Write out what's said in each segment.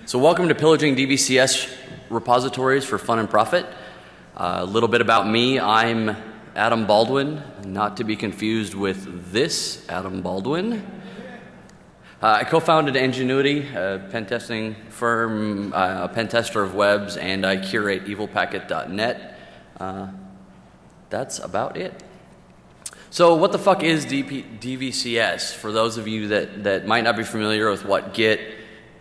So welcome to Pillaging DVCS Repositories for Fun and Profit. A little bit about me. I'm Adam Baldwin, not to be confused with this Adam Baldwin. I co-founded Ingenuity, a pen testing firm, a pen tester of webs, and I curate evilpacket.net. That's about it. So what the fuck is DVCS? For those of you that might not be familiar with what Git,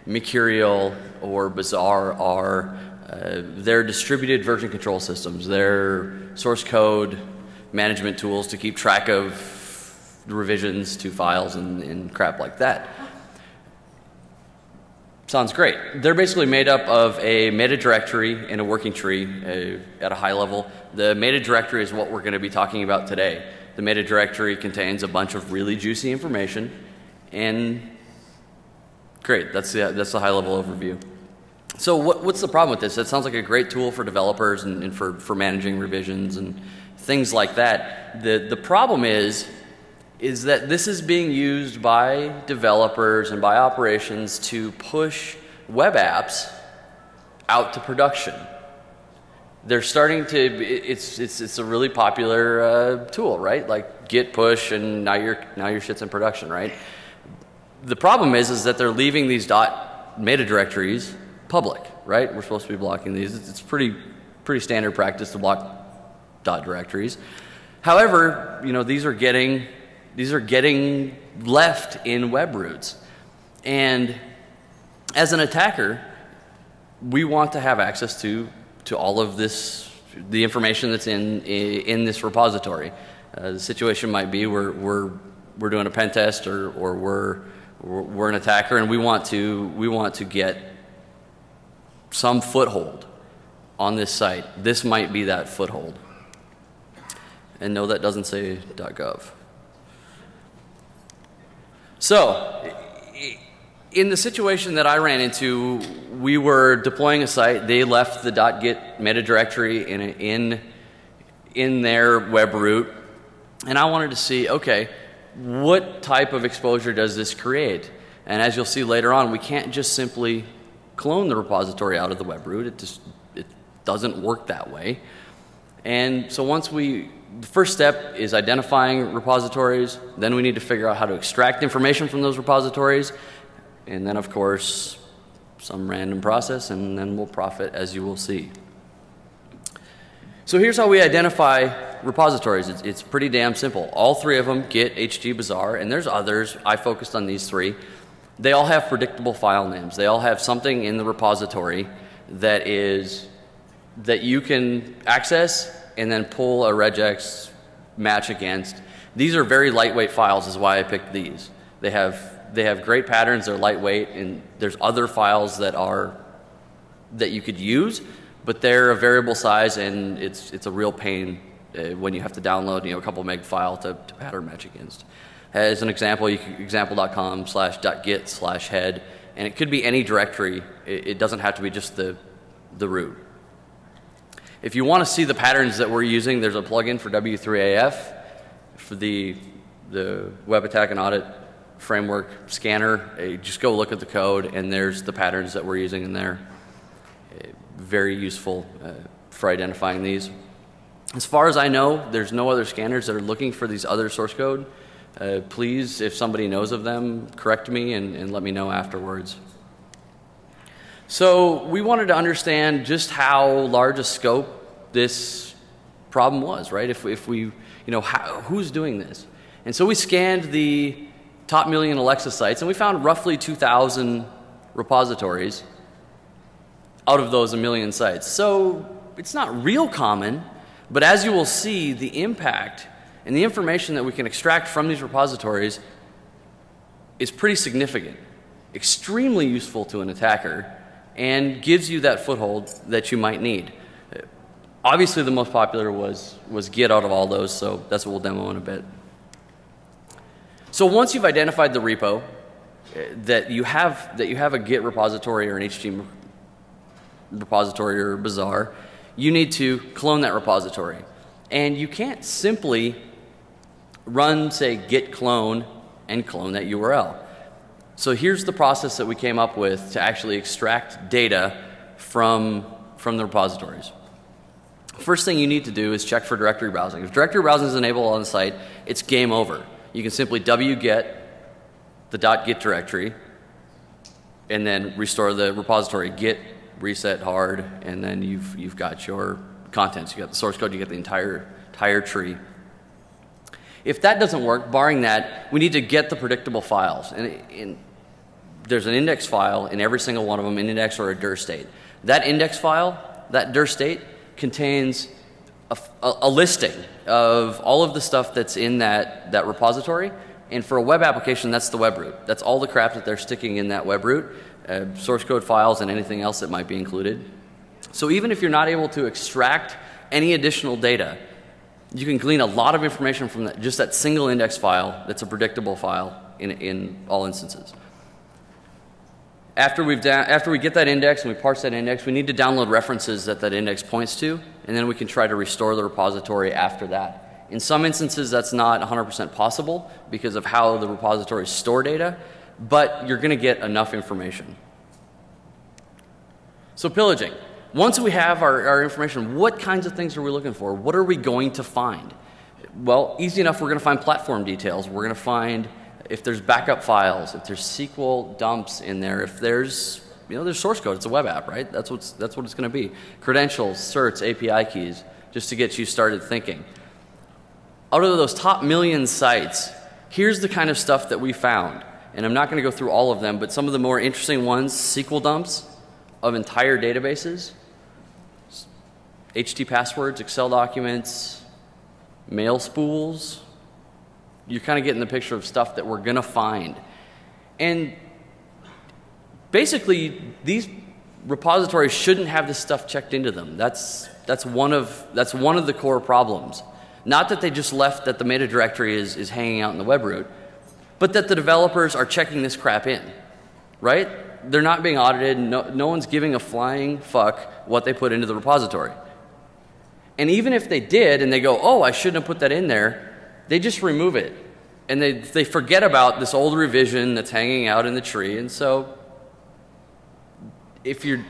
Mercurial, or Bazaar are, they're distributed version control systems. They're source code management tools to keep track of revisions to files and crap like that. Sounds great. They're basically made up of a meta directory and a working tree at a high level. The meta directory is what we're going to be talking about today. The meta directory contains a bunch of really juicy information, and great, that's the high level overview. So what's the problem with this? It sounds like a great tool for developers and for managing revisions and things like that. The problem is that this is being used by developers and by operations to push web apps out to production. They're starting to, it's a really popular tool, right? Like git push, and now your shit's in production, right? The problem is that they're leaving these meta directories public, right? We're supposed to be blocking these. It's pretty standard practice to block directories. However, you know, these are getting left in web roots, and as an attacker, we want to have access to all of this, the information that's in this repository. The situation might be we're doing a pen test, or we're an attacker, and we want to get some foothold on this site. This might be that foothold. And no, that doesn't say .gov. So, in the situation that I ran into, we were deploying a site. They left the .git meta directory in their web root, and I wanted to see, okay, what type of exposure does this create? And as you'll see later on, we can't just simply clone the repository out of the web root. It doesn't work that way. And so the first step is identifying repositories. Then we need to figure out how to extract information from those repositories. And then, of course, some random process, and then we'll profit, as you will see. So here's how we identify repositories. It's pretty damn simple. All three of them, Git, HG, Bazaar, and there's others. I focused on these three. They all have predictable file names. They all have something in the repository that you can access and then pull a regex match against. These are very lightweight files, is why I picked these. They have great patterns, they're lightweight, and there's other files that you could use, but they're a variable size, and it's a real pain when you have to download, a couple meg file to pattern match against. As an example, example.com/.git/head, and it could be any directory. It doesn't have to be just the root. If you want to see the patterns that we're using, there's a plugin for W3AF for the web attack and audit framework scanner. Just go look at the code, and there's the patterns that we're using in there. Very useful for identifying these. As far as I know, there's no other scanners that are looking for these other source code. Please, if somebody knows of them, correct me and let me know afterwards. So we wanted to understand just how large a scope this problem was, right? If we, who's doing this? And so we scanned the top million Alexa sites, and we found roughly 2,000 repositories out of those 1 million sites. So it's not real common, but as you will see, the impact and the information that we can extract from these repositories is pretty significant, extremely useful to an attacker, and gives you that foothold that you might need. Obviously, the most popular was Git out of all those, so that's what we'll demo in a bit. So once you've identified the repo, that you have a Git repository or an HG repository or Bazaar, you need to clone that repository. And you can't simply run, say, git clone and clone that URL. So here's the process that we came up with to actually extract data from the repositories. First thing you need to do is check for directory browsing. If directory browsing is enabled on the site, it's game over. You can simply wget the .git directory and then restore the repository. Git, reset hard, and then you've got your contents. You got the source code, you get the entire tree. If that doesn't work, barring that, we need to get the predictable files. And there's an index file in every single one of them, an index or a dir state. That index file, that dir state, contains a listing of all of the stuff that's in that repository. And for a web application, that's the web root. That's all the crap that they're sticking in that web root, source code files and anything else that might be included. So even if you're not able to extract any additional data, you can glean a lot of information from just that single index file that's a predictable file in all instances. After we get that index and we parse that index, we need to download references that index points to, and then we can try to restore the repository after that. In some instances, that's not 100% possible because of how the repositories store data, but you're going to get enough information. So pillaging. Once we have our information, what kinds of things are we looking for? What are we going to find? Well, easy enough, we're going to find platform details. We're going to find if there's backup files, if there's SQL dumps in there, if there's source code. It's a web app, right? That's what it's going to be. Credentials, certs, API keys, just to get you started thinking. Out of those top million sites, here's the kind of stuff that we found. And I'm not going to go through all of them, but some of the more interesting ones: SQL dumps of entire databases, HT passwords, Excel documents, mail spools. You're kind of getting the picture of stuff that we're going to find. And basically, these repositories shouldn't have this stuff checked into them. That's one of the core problems. Not that they just left that the meta directory is hanging out in the web root, but that the developers are checking this crap in, right? They're not being audited. No one's giving a flying fuck what they put into the repository. And even if they did and they go, oh, I shouldn't have put that in there, they just remove it. And they forget about this old revision that's hanging out in the tree. And so if you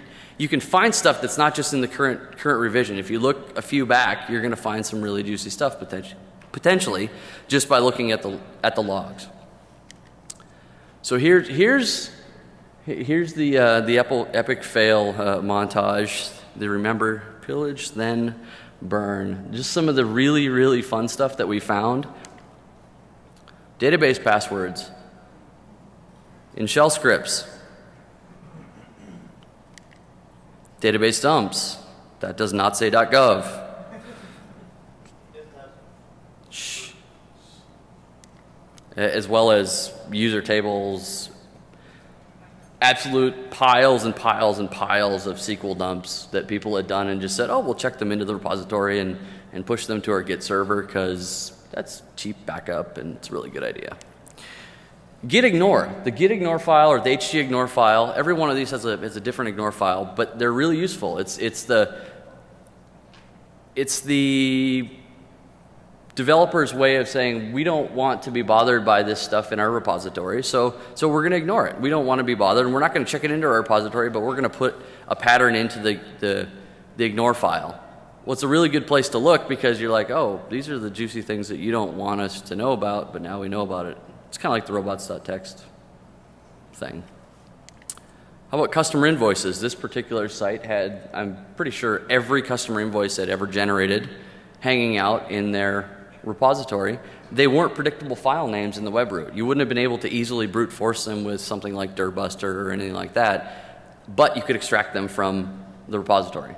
can find stuff that's not just in the current revision. If you look a few back, you're going to find some really juicy stuff potentially just by looking at the logs. So here's the epic fail montage. They remember, pillage, then burn. Just some of the really, really fun stuff that we found. Database passwords in shell scripts. Database dumps. That does not say .gov. Shh. As well as user tables. Absolute piles and piles and piles of SQL dumps that people had done and just said, oh, we'll check them into the repository and push them to our Git server because that's cheap backup and it's a really good idea. Git ignore. The git ignore file or the HG ignore file, every one of these has a different ignore file, but they're really useful. It's the developer's way of saying we don't want to be bothered by this stuff in our repository, so we're going to ignore it. We don't want to be bothered, and we're not going to check it into our repository, but we're going to put a pattern into the ignore file. Well, it's a really good place to look because you're like, oh, these are the juicy things that you don't want us to know about, but now we know about it. It's kind of like the robots.txt thing. How about customer invoices? This particular site had, I'm pretty sure, every customer invoice that ever generated hanging out in their repository. They weren't predictable file names in the web root. You wouldn't have been able to easily brute force them with something like dirbuster or anything like that, but you could extract them from the repository.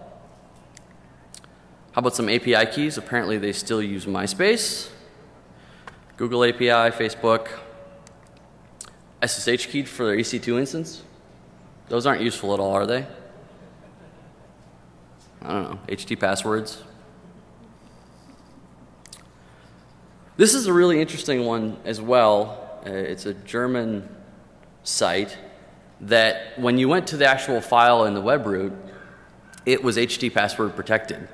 How about some API keys? Apparently they still use MySpace, Google API, Facebook, SSH key for their EC2 instance. Those aren't useful at all, are they? I don't know, HT passwords. This is a really interesting one as well. It's a German site that when you went to the actual file in the web root, it was HT password protected.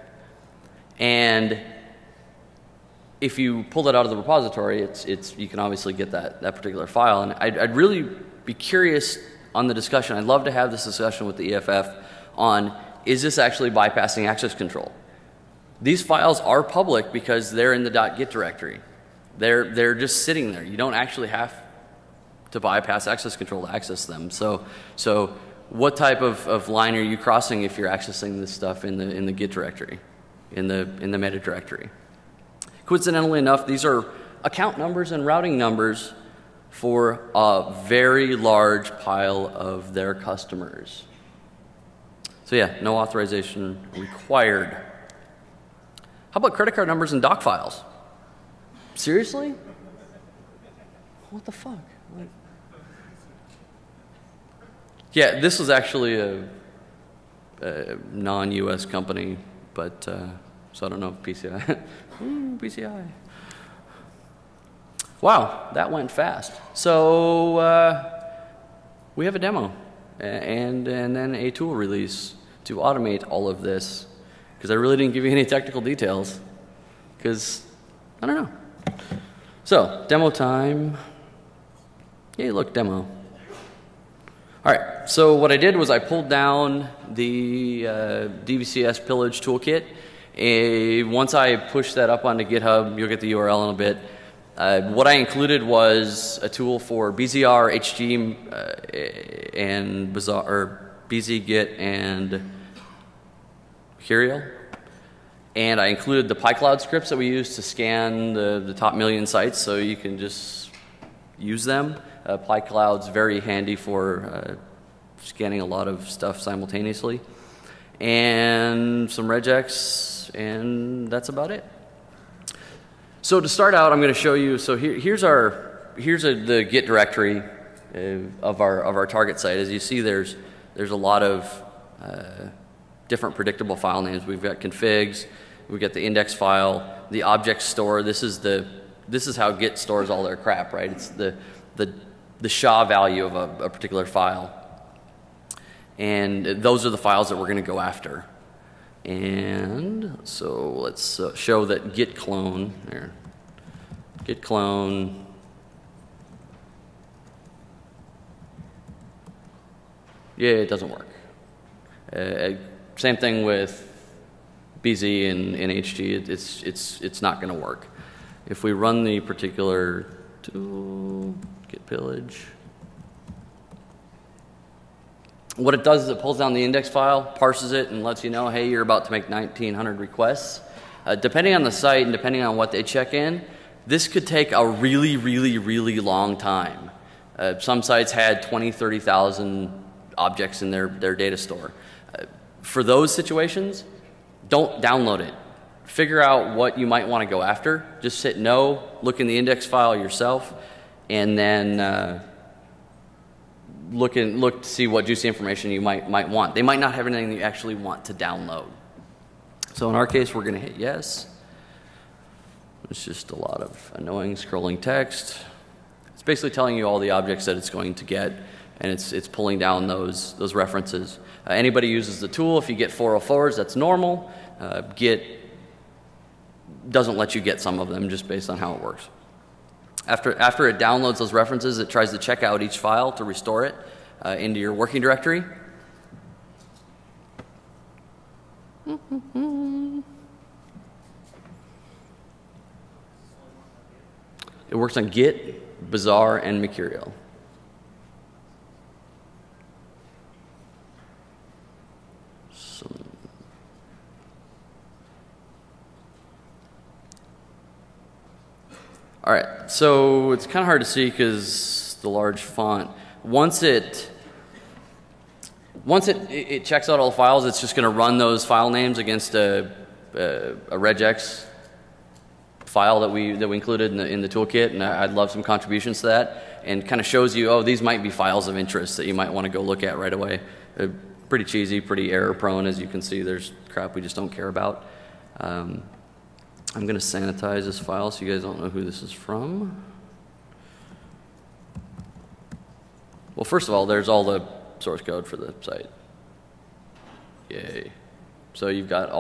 And if you pull that out of the repository, you can obviously get that particular file. And I'd really be curious on the discussion. I'd love to have this discussion with the EFF on, is this actually bypassing access control? These files are public because they're in the .git directory. They're just sitting there. You don't actually have to bypass access control to access them. So what type of line are you crossing if you're accessing this stuff in the Git directory, in the meta directory? Coincidentally enough, these are account numbers and routing numbers for a very large pile of their customers. So yeah, no authorization required. How about credit card numbers and doc files? Seriously? What the fuck? Like, yeah, this was actually a non-US company, but so I don't know if PCI. PCI. Wow, that went fast. So we have a demo and then a tool release to automate all of this, because I really didn't give you any technical details, because I don't know. So demo time. Yay, look, demo. All right, so what I did was I pulled down the DVCS pillage toolkit. Once I push that up onto GitHub, you'll get the URL in a bit. What I included was a tool for BZR, HG, and Bazaar, or BZGit and Curial. And I included the PyCloud scripts that we use to scan the top 1,000,000 sites, so you can just use them. PyCloud's very handy for scanning a lot of stuff simultaneously. And some regex, and that's about it. So to start out, I'm going to show you, so here's the Git directory of our target site. As you see, there's a lot of different predictable file names. We've got configs, we've got the index file, the object store. This is how Git stores all their crap, right? It's the SHA value of a particular file. And those are the files that we're going to go after. And so let's show that git clone there. Git clone. Yeah, it doesn't work. Same thing with BZ and HG. It's not going to work. If we run the particular tool, git pillage. What it does is it pulls down the index file, parses it, and lets you know, hey, you're about to make 1,900 requests. Depending on the site and depending on what they check in, this could take a really, really, really long time. Some sites had 20, 30,000 objects in their data store. For those situations, don't download it. Figure out what you might want to go after. Just hit no, look in the index file yourself, and then look to see what juicy information you might want. They might not have anything you actually want to download. So in our case, we're going to hit yes. It's just a lot of annoying scrolling text. It's basically telling you all the objects that it's going to get, and it's pulling down those references. Anybody uses the tool, if you get 404s, that's normal. Git doesn't let you get some of them just based on how it works. After it downloads those references, it tries to check out each file to restore it into your working directory. It works on Git, Bazaar, and Mercurial. All right, so it's kind of hard to see because the large font. Once it checks out all the files, it's just going to run those file names against a regex file that we included in the toolkit, and I'd love some contributions to that, and kind of shows you, oh, these might be files of interest that you might want to go look at right away. Pretty cheesy, pretty error prone, as you can see. There's crap we just don't care about. I'm going to sanitize this file so you guys don't know who this is from. Well, first of all, there's all the source code for the site. Yay. So you've got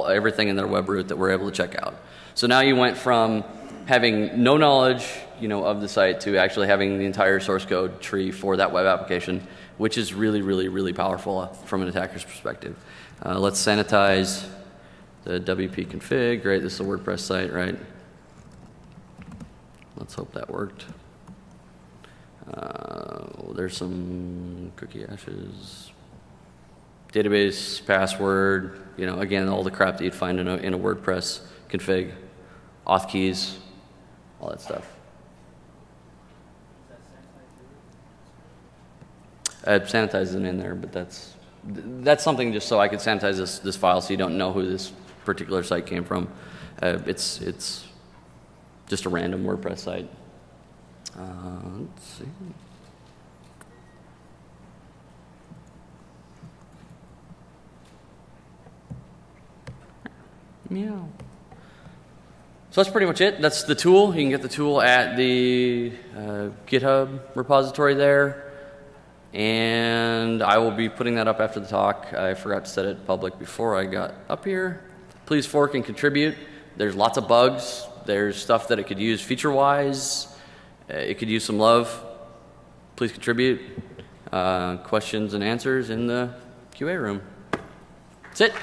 everything in their web root that we're able to check out. So now you went from having no knowledge, of the site to actually having the entire source code tree for that web application, which is really, really, really powerful from an attacker's perspective. Let's sanitize the WP config. Great, this is a WordPress site, right? Let's hope that worked. There's some cookie hashes, database password, again, all the crap that you'd find in a WordPress config, auth keys, all that stuff. Sanitize isn't in there, but that's something just so I could sanitize this file so you don't know who this particular site came from. It's just a random WordPress site. Let's see. Meow. So that's pretty much it. That's the tool. You can get the tool at the GitHub repository there. And I will be putting that up after the talk. I forgot to set it public before I got up here. Please fork and contribute. There's lots of bugs. There's stuff that it could use feature-wise. It could use some love. Please contribute. Questions and answers in the QA room. That's it.